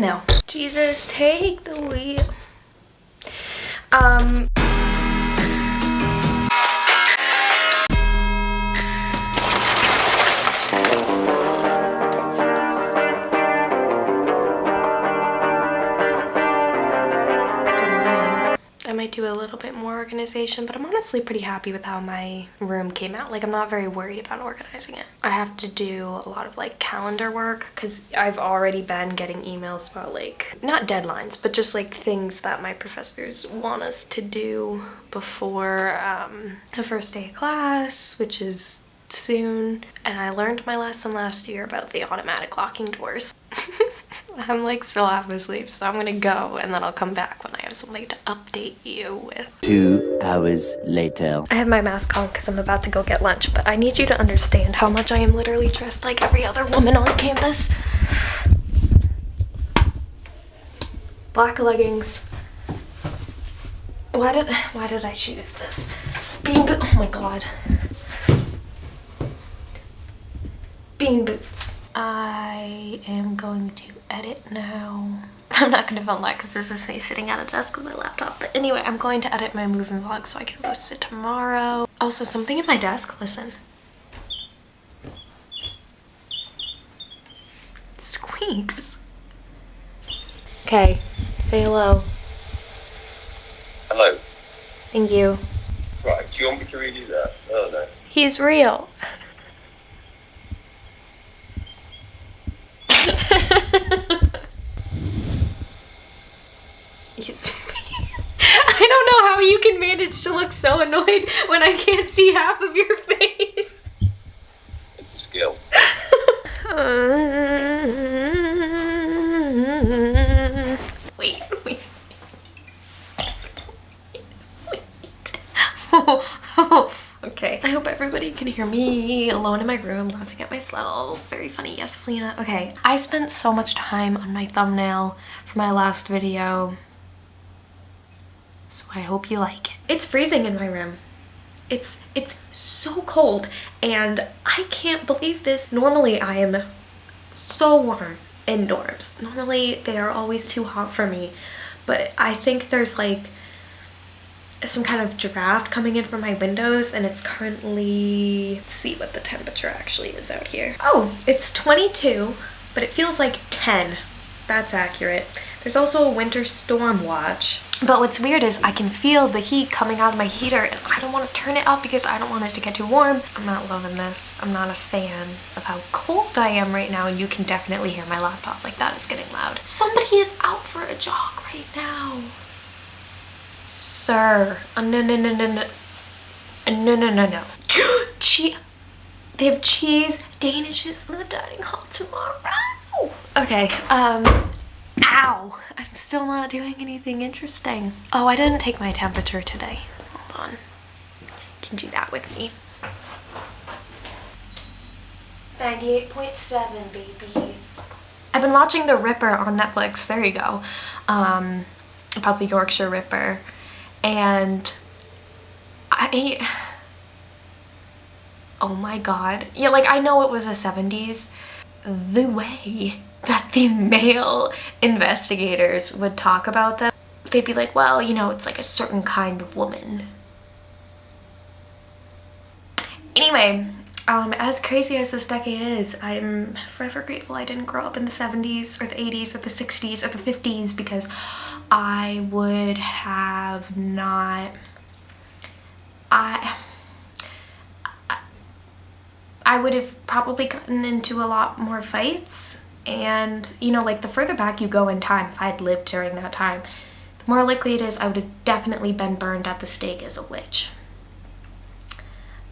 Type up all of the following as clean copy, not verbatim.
thumbnail. Jesus, take the wheel. I might do a little bit more organization, but I'm honestly pretty happy with how my room came out. Like, I'm not very worried about organizing it. I have to do a lot of like calendar work because I've already been getting emails about like, not deadlines, but just like things that my professors want us to do before the first day of class, which is soon. And I learned my lesson last year about the automatic locking doors. I'm like still half asleep, so I'm gonna go and then I'll come back when I have something to update you with. 2 hours later. I have my mask on because I'm about to go get lunch, but I need you to understand how much I am literally dressed like every other woman on campus. Black leggings. Why did I choose this? Oh my god. Bean boots. I am going to edit now. I'm not going to film that because there's just me sitting at a desk with my laptop. But anyway, I'm going to edit my moving vlog so I can post it tomorrow. Also, something in my desk, listen. Squeaks. Okay, say hello. Hello. Thank you. Right, do you want me to read you that? Oh no. He's real. I don't know how you can manage to look so annoyed when I can't see half of your face. It's a skill. Wait. Okay. I hope everybody can hear me alone in my room laughing at myself. Very funny. Yes, Selena. Okay. I spent so much time on my thumbnail for my last video, so I hope you like it. It's freezing in my room. It's so cold and I can't believe this. Normally I am so warm in dorms. Normally they are always too hot for me, but I think there's like some kind of draft coming in from my windows and it's currently, let's see what the temperature actually is out here. Oh, it's 22, but it feels like 10. That's accurate. There's also a winter storm watch. But what's weird is I can feel the heat coming out of my heater and I don't want to turn it up because I don't want it to get too warm. I'm not loving this. I'm not a fan of how cold I am right now, and you can definitely hear my laptop like that. It's getting loud. Somebody is out for a jog right now. Sir. No. No. They have cheese danishes in the dining hall tomorrow. Okay, ow. I'm still not doing anything interesting. Oh, I didn't take my temperature today. Hold on. You can do that with me. 98.7, baby. I've been watching The Ripper on Netflix. There you go. About the Yorkshire Ripper. And oh my god. Yeah, like I know it was the 70s. The way that the male investigators would talk about them, they'd be like, well, you know, it's like a certain kind of woman. Anyway, as crazy as this decade is, I'm forever grateful I didn't grow up in the 70s or the 80s or the 60s or the 50s, because I would have not, I would have probably gotten into a lot more fights. And, you know, like the further back you go in time, if I had lived during that time, the more likely it is I would have definitely been burned at the stake as a witch.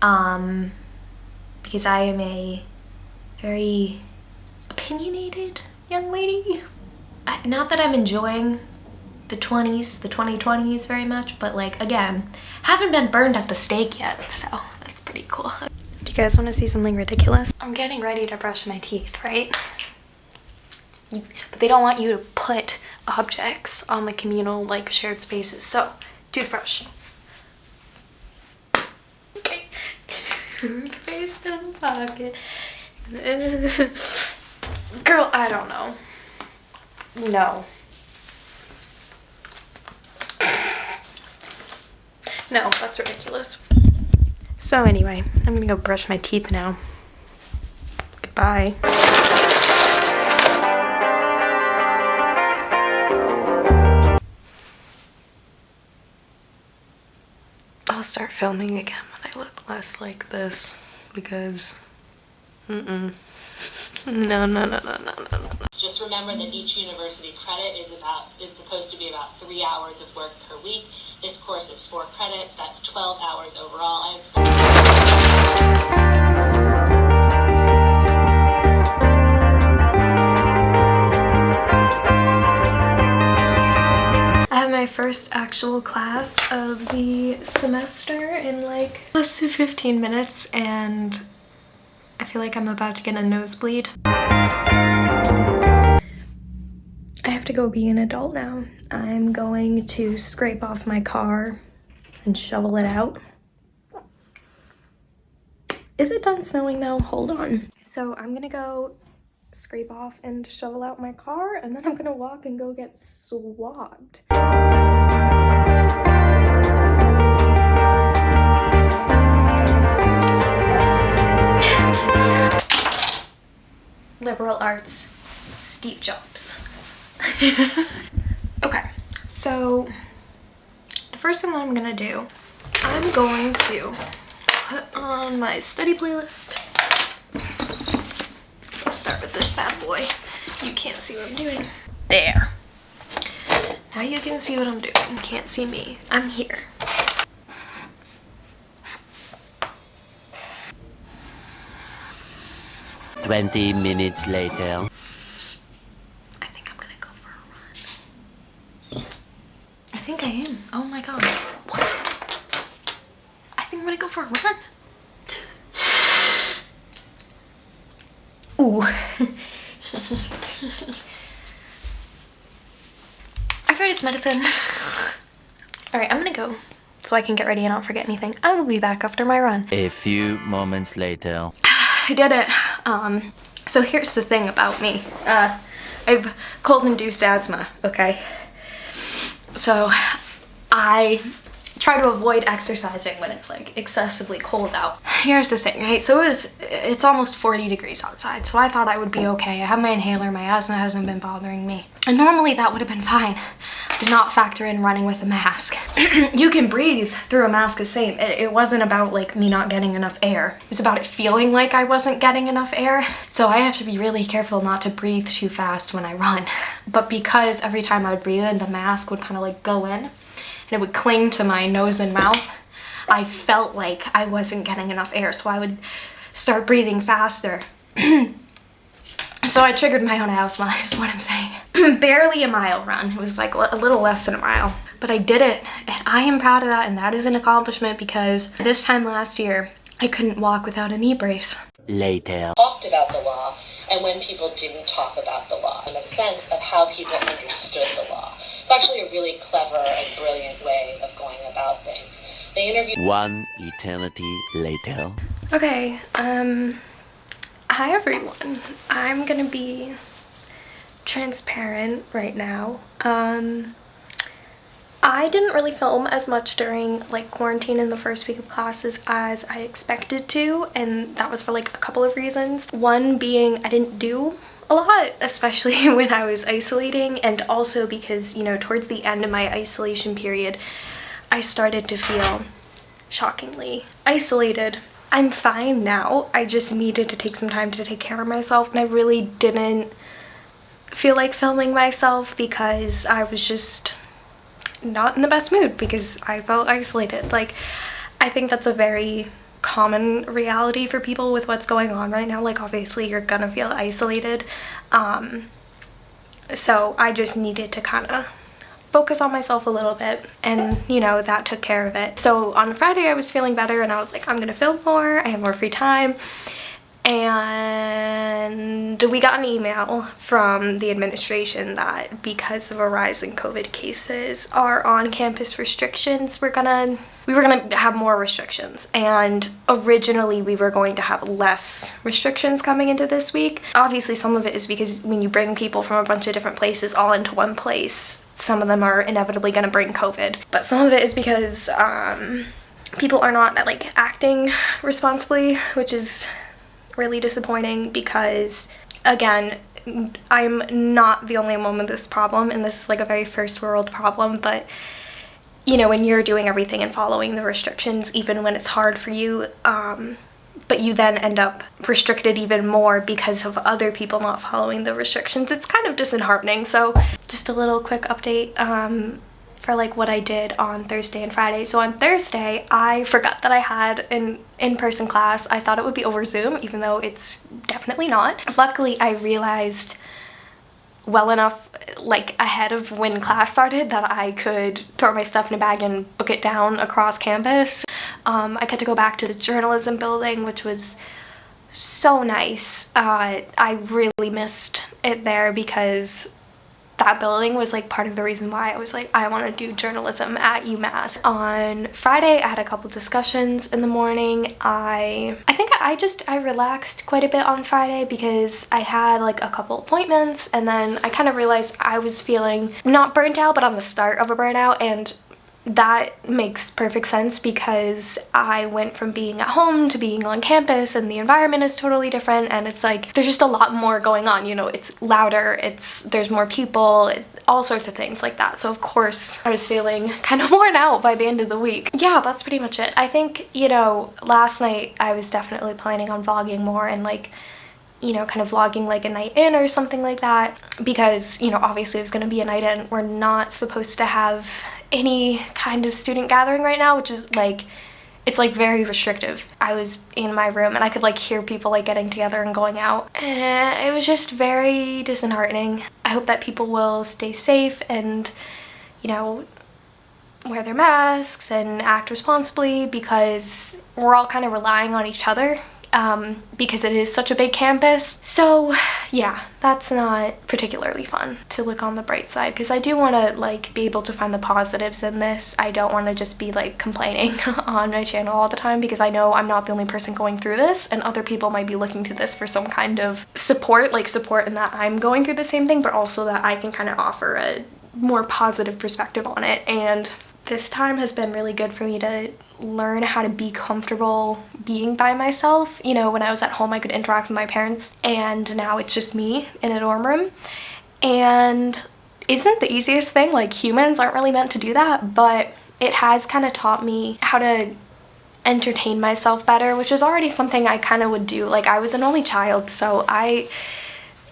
Because I am a very opinionated young lady. Not that I'm enjoying the 2020s very much, but like, again, haven't been burned at the stake yet, so that's pretty cool. Do you guys want to see something ridiculous? I'm getting ready to brush my teeth, right? But they don't want you to put objects on the communal, like, shared spaces. So, toothbrush. Okay. Toothpaste in the pocket. Girl, I don't know. No. No, that's ridiculous. So anyway, I'm gonna go brush my teeth now. Goodbye. I'll start filming again when I look less like this because no. Just remember that each university credit is supposed to be about 3 hours of work per week. This course is 4 credits. That's 12 hours overall. I have my first actual class of the semester in like less than 15 minutes and I feel like I'm about to get a nosebleed. I have to go be an adult now. I'm going to scrape off my car and shovel it out. Is it done snowing now? Hold on. So I'm gonna go scrape off and shovel out my car and then I'm gonna walk and go get swabbed. Liberal arts, Steve Jobs. Okay, so the first thing that I'm gonna do, I'm going to put on my study playlist. I'll start with this bad boy. You can't see what I'm doing. There. Now you can see what I'm doing. You can't see me. I'm here. Twenty minutes later. I think I'm gonna go for a run. I think I am. Oh my god. What? I think I'm gonna go for a run. Ooh. Arthritis medicine. Alright, I'm gonna go so I can get ready and not forget anything. I will be back after my run. A few moments later. I did it. So here's the thing about me. I've cold-induced asthma, okay? So I try to avoid exercising when it's like excessively cold out. Here's the thing, right? So it's almost 40 degrees outside, so I thought I would be okay. I have my inhaler, my asthma hasn't been bothering me. And normally that would have been fine. Did not factor in running with a mask. You can breathe through a mask the same. It wasn't about like me not getting enough air. It was about it feeling like I wasn't getting enough air. So I have to be really careful not to breathe too fast when I run. But because every time I would breathe in, the mask would kind of like go in and it would cling to my nose and mouth, I felt like I wasn't getting enough air. So I would start breathing faster. So I triggered my own asthma, is what I'm saying. Barely a mile run. It was like a little less than a mile. But I did it, and I am proud of that, and that is an accomplishment because this time last year, I couldn't walk without a knee brace. Later. Talked about the law and when people didn't talk about the law and a sense of how people understood the law. It's actually a really clever and brilliant way of going about things. They interviewed 1 eternity later. Okay, hi everyone. I'm gonna be transparent right now. I didn't really film as much during like quarantine in the first week of classes as I expected to, and that was for like a couple of reasons. One being I didn't do a lot, especially when I was isolating, and also because, you know, towards the end of my isolation period, I started to feel shockingly isolated. I'm fine now. I just needed to take some time to take care of myself, and I really didn't feel like filming myself because I was just not in the best mood because I felt isolated. Like, I think that's a very common reality for people with what's going on right now. Like, obviously you're gonna feel isolated. So I just needed to kind of focus on myself a little bit, and you know, that took care of it. So on Friday I was feeling better and I was like, I'm gonna film more, I have more free time. and we got an email from the administration that because of a rise in COVID cases, our on-campus restrictions we were gonna have more restrictions, and originally we were going to have less restrictions coming into this week. Obviously some of it is because when you bring people from a bunch of different places all into one place, some of them are inevitably going to bring COVID, but some of it is because people are not like acting responsibly, which is really disappointing because, again, I'm not the only one with this problem, and this is like a very first world problem, but you know, when you're doing everything and following the restrictions, even when it's hard for you, but you then end up restricted even more because of other people not following the restrictions, it's kind of disheartening. So just a little quick update for like what I did on Thursday and Friday. So on Thursday, I forgot that I had an in-person class. I thought it would be over Zoom, even though it's definitely not. Luckily, I realized well enough like ahead of when class started that I could throw my stuff in a bag and book it down across campus. I got to go back to the journalism building, which was so nice. I really missed it there because that building was like part of the reason why I was like, I want to do journalism at UMass. On Friday, I had a couple discussions in the morning. I think I relaxed quite a bit on Friday because I had like a couple appointments, and then I kind of realized I was feeling not burnt out, but on the start of a burnout, and that makes perfect sense because I went from being at home to being on campus, and the environment is totally different, and it's like there's just a lot more going on, you know, it's louder, there's more people, all sorts of things like that. So of course I was feeling kind of worn out by the end of the week. Yeah, that's pretty much it. I think, you know, last night I was definitely planning on vlogging more and like, you know, kind of vlogging like a night in or something like that, because, you know, obviously it was going to be a night in. We're not supposed to have any kind of student gathering right now, which is like, it's like very restrictive. I was in my room and I could like hear people like getting together and going out. It was just very disheartening. I hope that people will stay safe and, you know, wear their masks and act responsibly, because we're all kind of relying on each other because it is such a big campus. So yeah, that's not particularly fun, to look on the bright side, because I do want to like be able to find the positives in this. I don't want to just be like complaining on my channel all the time, because I know I'm not the only person going through this, and other people might be looking to this for some kind of support, like support in that I'm going through the same thing, but also that I can kind of offer a more positive perspective on it. And this time has been really good for me to learn how to be comfortable being by myself. You know, when I was at home I could interact with my parents, and now it's just me in a dorm room, and isn't the easiest thing. Like, humans aren't really meant to do that, but it has kind of taught me how to entertain myself better, which is already something I kind of would do. Like, I was an only child, so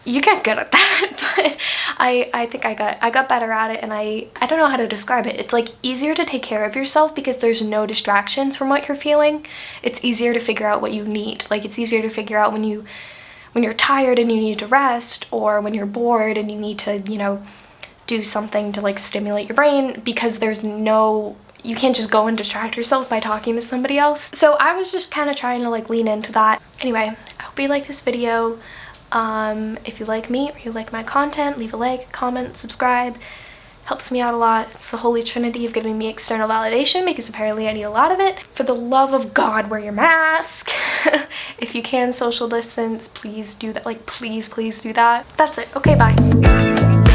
you get good at that, but I think I got better at it, and I don't know how to describe it. It's like easier to take care of yourself because there's no distractions from what you're feeling. It's easier to figure out what you need. Like, it's easier to figure out when you're tired and you need to rest, or when you're bored and you need to, you know, do something to like stimulate your brain, because you can't just go and distract yourself by talking to somebody else. So I was just kind of trying to like lean into that. Anyway, I hope you like this video. If you like me or you like my content, leave a like, comment, subscribe. Helps me out a lot. It's the holy trinity of giving me external validation, because apparently I need a lot of it. For the love of God, wear your mask. If you can social distance, please do that. Like, please do that. That's it. Okay, bye.